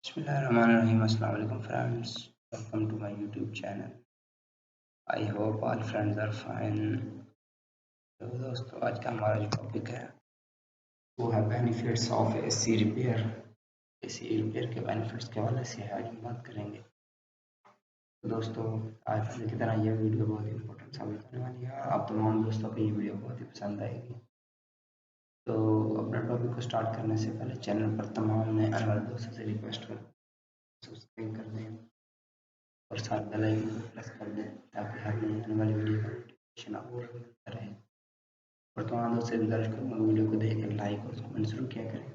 Bismillahirrahmanirrahim. Assalamu alaikum friends. Welcome to my YouTube channel. I hope all friends are fine. तो दोस्तों आज का हमारा जो टॉपिक है वो है benefits of AC repair. AC repair के बेनिफिट्स के हवाले से आज हम बात करेंगे। तो दोस्तों आज की तरह यह वीडियो बहुत ही इंपॉर्टेंट साबित होने वाली है। आप तमाम दोस्तों को ये वीडियो बहुत ही पसंद आएगी। तो अपने टॉपिक को स्टार्ट करने से पहले चैनल पर तमाम नए आने वाले दोस्तों से रिक्वेस्ट कर सब्सक्राइब कर दें और साथ बेल आइकन को प्रेस कर दें ताकि हर नई आने वाली वीडियो का नोटिफिकेशन आपको मिलता रहे। वर्तमान दोस्तों से गुजारिश करूँगा वीडियो को देख लाइक और कमेंट जरूर किया करें।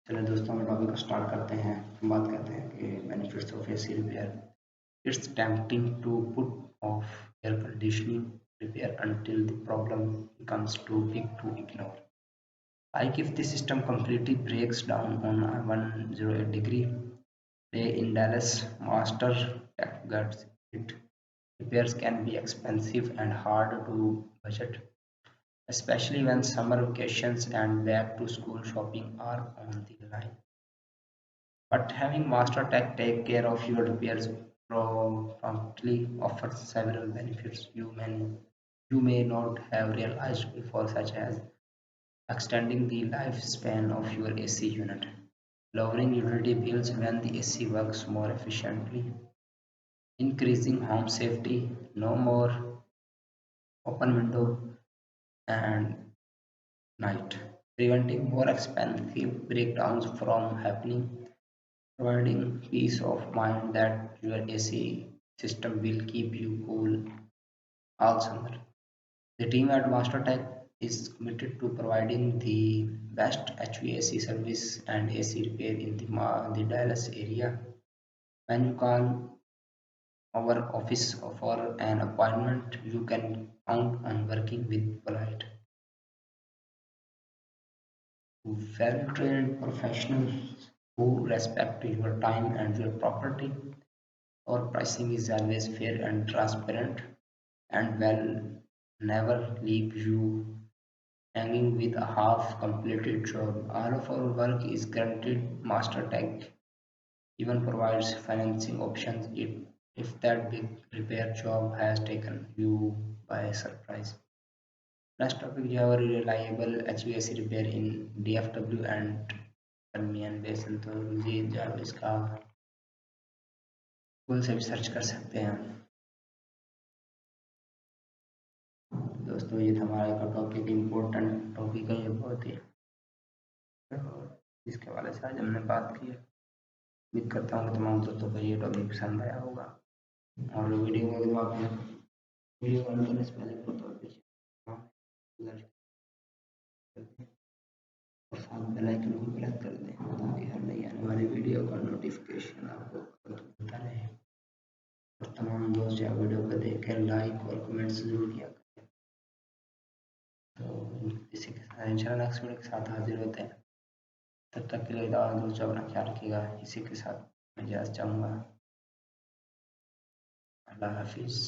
चलिए दोस्तों हम टॉपिक को स्टार्ट करते हैं। हम बात करते हैं कि benefits of AC repair. It's tempting to put off air conditioning repair until the problem becomes too big to ignore. Like if the system completely breaks down on a 108-degree day in Dallas, master tech gets it. Repairs can be expensive and hard to budget, especially when summer vacations and back to school shopping are on the line. But having Master Tech take care of your repairs promptly offers several benefits you may not have realized before, such as extending the lifespan of your AC unit, lowering utility bills when the AC works more efficiently, increasing home safety, no more open window and night, preventing more expensive breakdowns from happening, providing peace of mind that your AC system will keep you cool all summer. The team at MasterTech is committed to providing the best HVAC service and AC repair in the Dallas area. When you call our office for an appointment, you can count on working with polite, well-trained professionals who respect your time and your property. Our pricing is always fair and transparent and will never leave you hanging with a half-completed job. All of our work is guaranteed. Master Tech even provides financing options if that big repair job has taken you by surprise. Next topic जो है वो reliable HVAC repair in DFW and Permian Basin। तो मुझे जो है इसका Google से भी सर्च कर सकते हैं। दोस्तों ये था हमारा का टॉपिक, इम्पोर्टेंट टॉपिक है ये बहुत ही, तो इसके हवाले से आज हमने बात की है। उम्मीद करता हूँ कि तमाम दोस्तों को ये टॉपिक पसंद आया होगा और वीडियो को अगर आपने वीडियो ऑन करने से पहले को और साथ बेल आइकन को प्रेस कर दें ताकि हर नई आने वाली वीडियो का नोटिफिकेशन आपको मिलता रहे। और तमाम दोस्त जो वीडियो को देखें लाइक और कमेंट्स जरूर किया करें। तो इसी के साथ इंशाल्लाह नेक्स्ट वीडियो के साथ हाजिर होते हैं। तब तक के लिए दोस्त अपना ख्याल रखिएगा। इसी के साथ मैं इजाज़त चाहूँगा। अल्लाह हाफिज़।